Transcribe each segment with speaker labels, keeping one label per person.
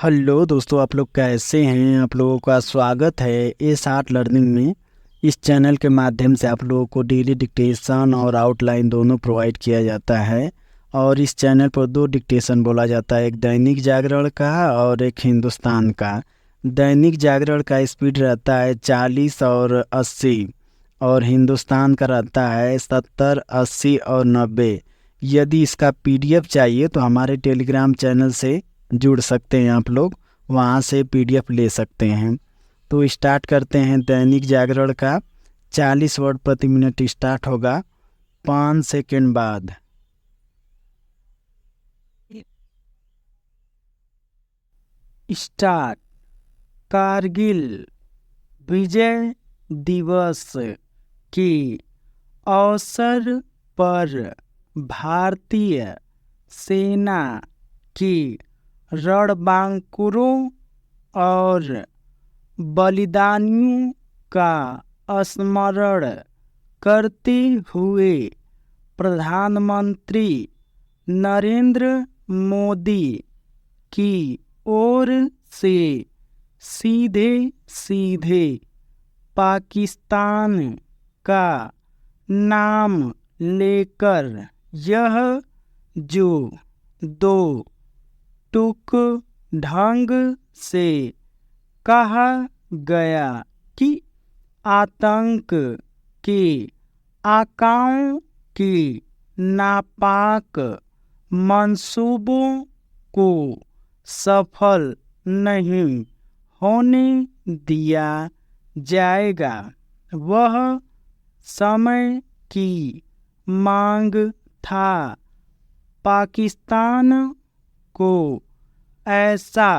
Speaker 1: Hello दोस्तों, आप लोग कैसे हैं। आप लोगों का स्वागत है एस आर्ट लर्निंग में। इस चैनल के माध्यम से आप लोगों को डेली डिक्टेशन और आउटलाइन दोनों प्रोवाइड किया जाता है। और इस चैनल पर दो डिक्टेशन बोला जाता है, एक दैनिक जागरण का और एक हिंदुस्तान का। दैनिक जागरण का स्पीड रहता है 40 और 80, और हिंदुस्तान का रहता है 70, 80 और 90। यदि इसका पीडीएफ चाहिए तो हमारे टेलीग्राम चैनल से जुड़ सकते हैं आप लोग, वहाँ से पीडीएफ ले सकते हैं। तो स्टार्ट करते हैं दैनिक जागरण का। 40 वर्ड प्रति मिनट स्टार्ट होगा 5 सेकंड बाद। स्टार्ट। कारगिल विजय दिवस के अवसर पर भारतीय सेना की रणबांकुरों और बलिदानियों का स्मरण करते हुए प्रधानमंत्री नरेंद्र मोदी की ओर से सीधे सीधे पाकिस्तान का नाम लेकर यह जो दो टूक ढंग से कहा गया कि आतंक के आकाओं के नापाक मंसूबों को सफल नहीं होने दिया जाएगा, वह समय की मांग था। पाकिस्तान को ऐसा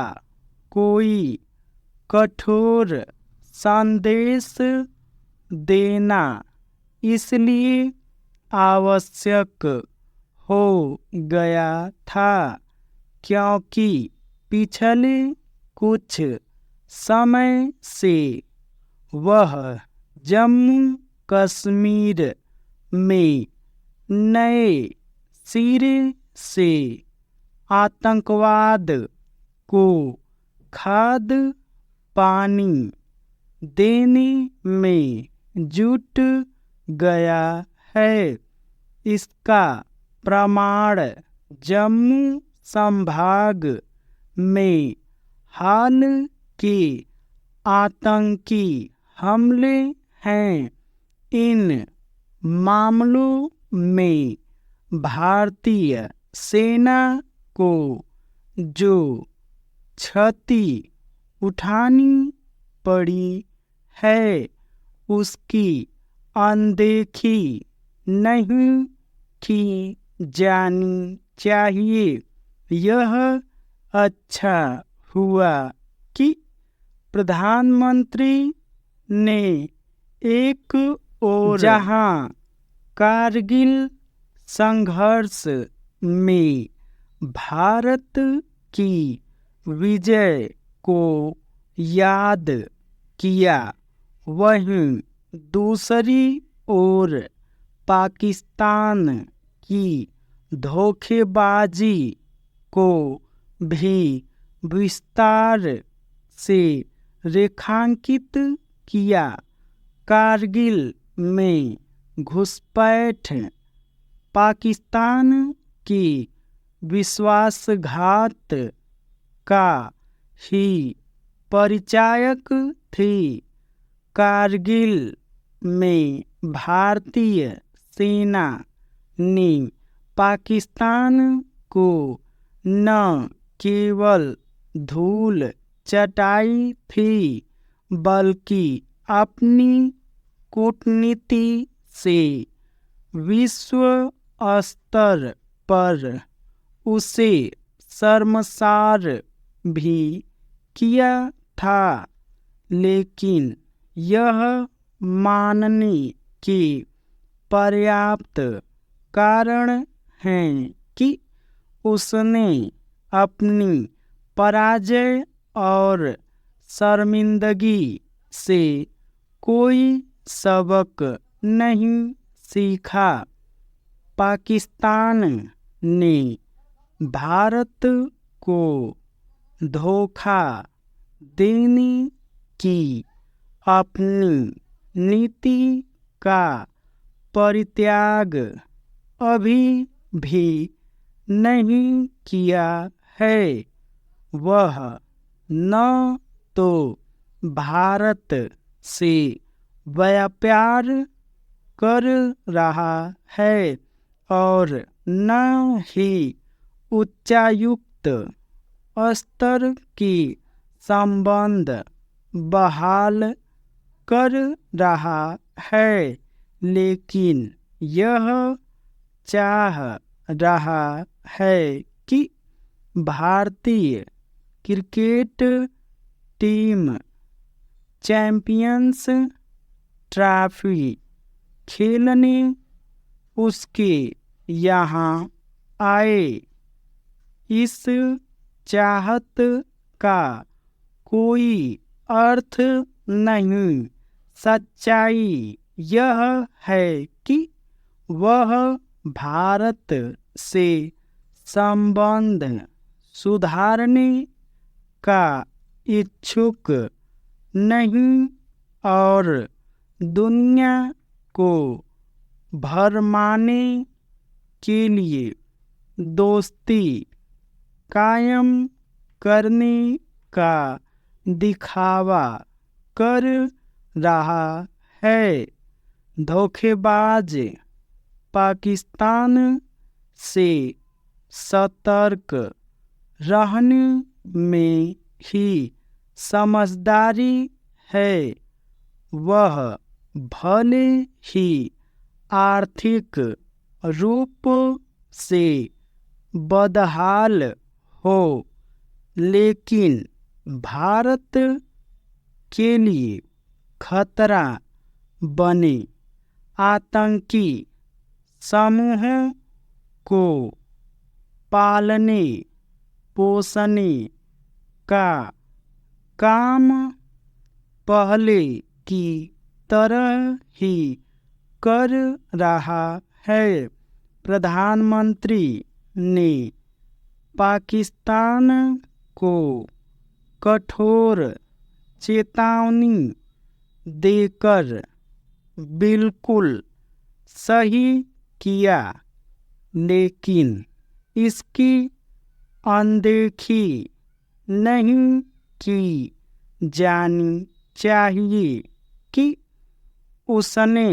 Speaker 1: कोई कठोर संदेश देना इसलिए आवश्यक हो गया था क्योंकि पिछले कुछ समय से वह जम्मू कश्मीर में नए सिरे से आतंकवाद को खाद पानी देने में जुट गया है। इसका प्रमाण जम्मू संभाग में हाल के आतंकी हमले हैं। इन मामलों में भारतीय सेना को जो क्षति उठानी पड़ी है उसकी अनदेखी नहीं की जानी चाहिए। यह अच्छा हुआ कि प्रधानमंत्री ने एक और जहां कारगिल संघर्ष में भारत की विजय को याद किया, वहीं दूसरी ओर पाकिस्तान की धोखेबाजी को भी विस्तार से रेखांकित किया। कारगिल में घुसपैठ पाकिस्तान की विश्वासघात का ही परिचायक थी। कारगिल में भारतीय सेना ने पाकिस्तान को न केवल धूल चटाई थी बल्कि अपनी कूटनीति से विश्व स्तर पर उसे शर्मसार भी किया था। लेकिन यह मानने के पर्याप्त कारण हैं कि उसने अपनी पराजय और शर्मिंदगी से कोई सबक नहीं सीखा। पाकिस्तान ने भारत को धोखा देने की अपनी नीति का परित्याग अभी भी नहीं किया है। वह न तो भारत से व्यापार कर रहा है और न ही उच्चायुक्त स्तर की संबंध बहाल कर रहा है, लेकिन यह चाह रहा है कि भारतीय क्रिकेट टीम चैंपियंस ट्रॉफी खेलने उसके यहाँ आए। इस चाहत का कोई अर्थ नहीं। सच्चाई यह है कि वह भारत से संबंध सुधारने का इच्छुक नहीं और दुनिया को भरमाने के लिए दोस्ती कायम करने का दिखावा कर रहा है। धोखेबाज पाकिस्तान से सतर्क रहने में ही समझदारी है। वह भले ही आर्थिक रूप से बदहाल हो, लेकिन भारत के लिए खतरा बने। आतंकी समूहों को पालने पोसने का काम पहले की तरह ही कर रहा है। प्रधानमंत्री ने पाकिस्तान को कठोर चेतावनी देकर बिल्कुल सही किया, लेकिन इसकी अनदेखी नहीं की जानी चाहिए कि उसने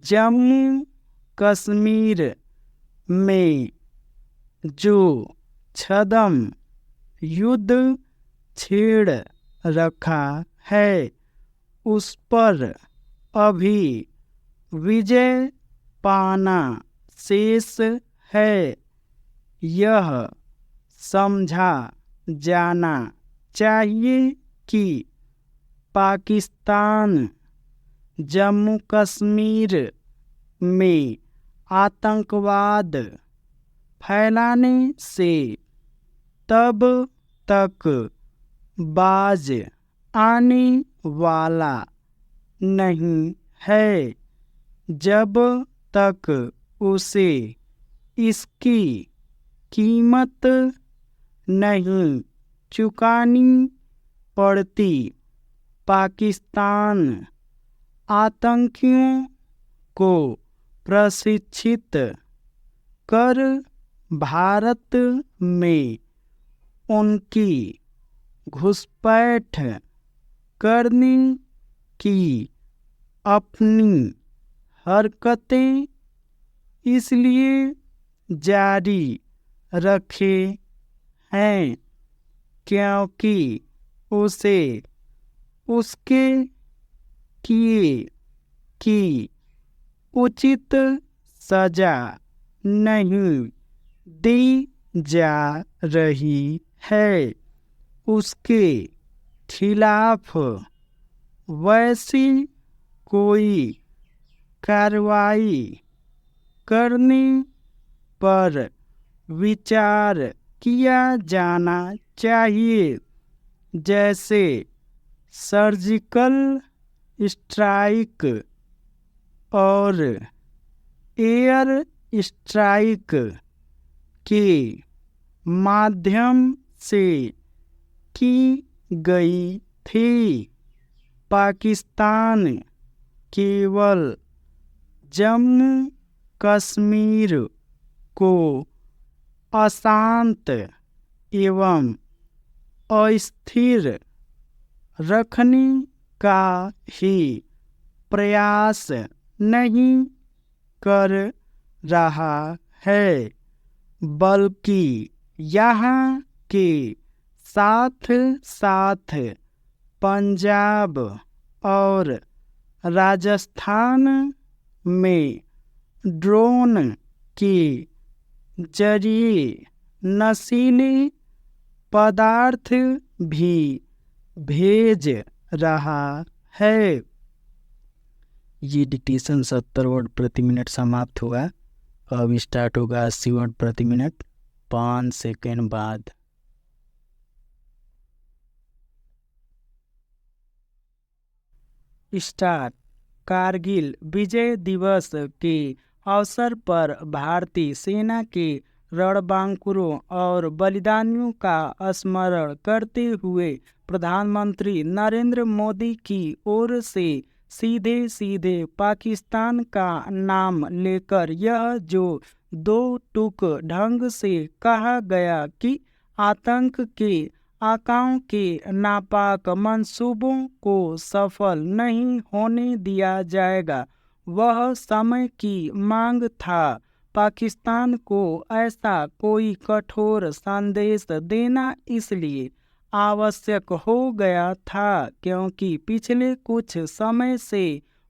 Speaker 1: जम्मू कश्मीर में जो छद्म युद्ध छेड़ रखा है, उस पर अभी विजय पाना शेष है। यह समझा जाना चाहिए कि पाकिस्तान जम्मू कश्मीर में आतंकवाद फैलाने से तब तक बाज आने वाला नहीं है जब तक उसे इसकी कीमत नहीं चुकानी पड़ती। पाकिस्तान आतंकियों को प्रशिक्षित कर भारत में उनकी घुसपैठ करने की अपनी हरकतें इसलिए जारी रखे हैं क्योंकि उसे उसके किए की उचित सजा नहीं दी जा रही है। उसके खिलाफ वैसी कोई कार्रवाई करने पर विचार किया जाना चाहिए, जैसे सर्जिकल स्ट्राइक और एयर स्ट्राइक के माध्यम से की गई थी। पाकिस्तान केवल जम्मू कश्मीर को अशांत एवं अस्थिर रखने का ही प्रयास नहीं कर रहा है, बल्कि यहाँ के साथ साथ पंजाब और राजस्थान में ड्रोन के जरिए नशीले पदार्थ भी भेज रहा है। ये डिक्टेशन 70 वर्ड प्रति मिनट समाप्त हुआ। अब स्टार्ट होगा 80 वर्ड प्रति मिनट 5 सेकेंड बाद। स्टार्ट। कारगिल विजय दिवस के अवसर पर भारतीय सेना के रणबांकुरों और बलिदानियों का स्मरण करते हुए प्रधानमंत्री नरेंद्र मोदी की ओर से सीधे सीधे पाकिस्तान का नाम लेकर यह जो दो टूक ढंग से कहा गया कि आतंक के आकाओं के नापाक मंसूबों को सफल नहीं होने दिया जाएगा, वह समय की मांग था। पाकिस्तान को ऐसा कोई कठोर संदेश देना इसलिए आवश्यक हो गया था क्योंकि पिछले कुछ समय से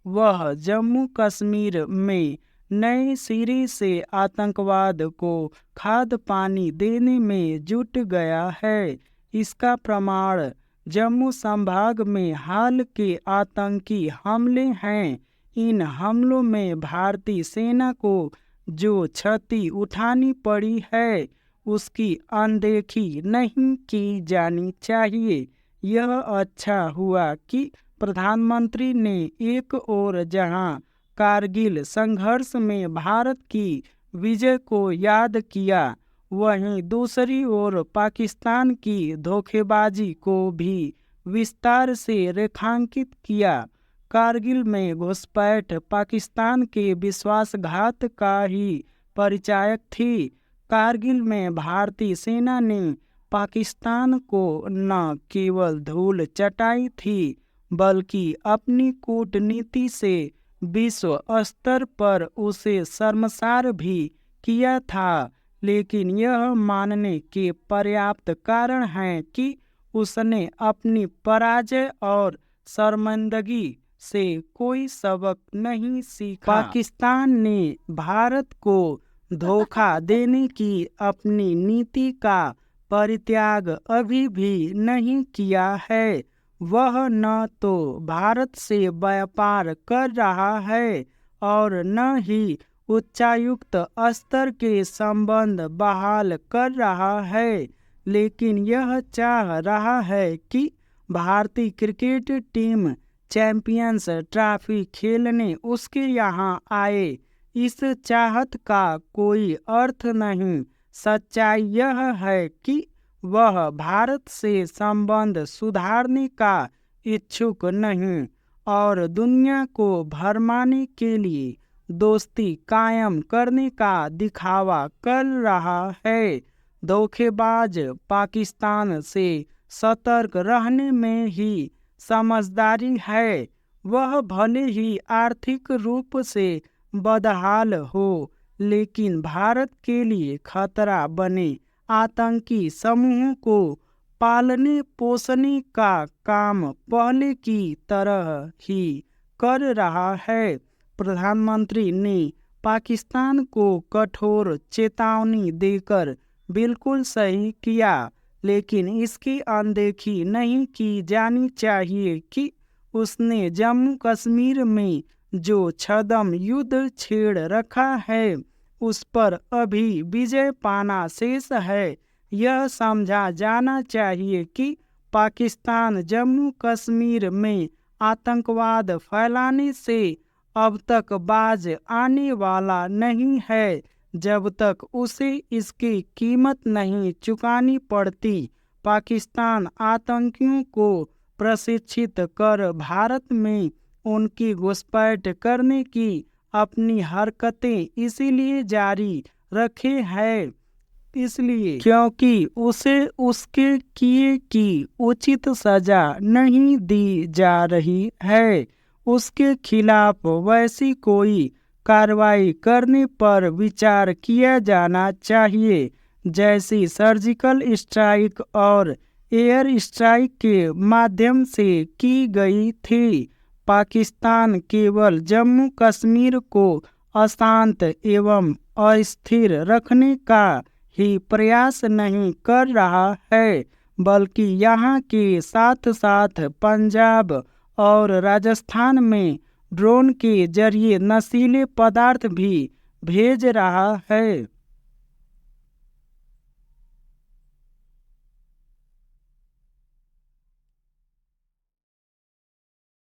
Speaker 1: वह जम्मू कश्मीर में नए सिरे से आतंकवाद को खाद पानी देने में जुट गया है। इसका प्रमाण जम्मू संभाग में हाल के आतंकी हमले हैं। इन हमलों में भारतीय सेना को जो क्षति उठानी पड़ी है उसकी अनदेखी नहीं की जानी चाहिए। यह अच्छा हुआ कि प्रधानमंत्री ने एक ओर जहां कारगिल संघर्ष में भारत की विजय को याद किया, वहीं दूसरी ओर पाकिस्तान की धोखेबाजी को भी विस्तार से रेखांकित किया। कारगिल में घुसपैठ पाकिस्तान के विश्वासघात का ही परिचायक थी। कारगिल में भारतीय सेना ने पाकिस्तान को न केवल धूल चटाई थी बल्कि अपनी कूटनीति से विश्व स्तर पर उसे शर्मसार भी किया था, लेकिन यह मानने के पर्याप्त कारण हैं कि उसने अपनी पराजय और शर्मिंदगी से कोई सबक नहीं सीखा। पाकिस्तान ने भारत को धोखा देने की अपनी नीति का परित्याग अभी भी नहीं किया है। वह न तो भारत से व्यापार कर रहा है और न ही उच्चायुक्त स्तर के संबंध बहाल कर रहा है, लेकिन यह चाह रहा है कि भारतीय क्रिकेट टीम चैंपियंस ट्रॉफी खेलने उसके यहाँ आए। इस चाहत का कोई अर्थ नहीं। सच्चाई यह है कि वह भारत से संबंध सुधारने का इच्छुक नहीं और दुनिया को भरमाने के लिए दोस्ती कायम करने का दिखावा कर रहा है। धोखेबाज पाकिस्तान से सतर्क रहने में ही समझदारी है। वह भले ही आर्थिक रूप से बदहाल हो, लेकिन भारत के लिए खतरा बने आतंकी समूहों को पालने पोसने का काम पहले की तरह ही कर रहा है। प्रधानमंत्री ने पाकिस्तान को कठोर चेतावनी देकर बिल्कुल सही किया, लेकिन इसकी अनदेखी नहीं की जानी चाहिए कि उसने जम्मू कश्मीर में जो छद्म युद्ध छेड़ रखा है उस पर अभी विजय पाना शेष है। यह समझा जाना चाहिए कि पाकिस्तान जम्मू कश्मीर में आतंकवाद फैलाने से अब तक बाज आने वाला नहीं है जब तक उसे इसकी कीमत नहीं चुकानी पड़ती। पाकिस्तान आतंकियों को प्रशिक्षित कर भारत में उनकी घुसपैठ करने की अपनी हरकतें इसीलिए जारी रखे है इसलिए क्योंकि उसे उसके किए की उचित सजा नहीं दी जा रही है। उसके खिलाफ वैसी कोई कार्रवाई करने पर विचार किया जाना चाहिए जैसी सर्जिकल स्ट्राइक और एयर स्ट्राइक के माध्यम से की गई थी। पाकिस्तान केवल जम्मू कश्मीर को अशांत एवं अस्थिर रखने का ही प्रयास नहीं कर रहा है बल्कि यहाँ के साथ साथ पंजाब और राजस्थान में ड्रोन के जरिए नशीले पदार्थ भी भेज रहा है।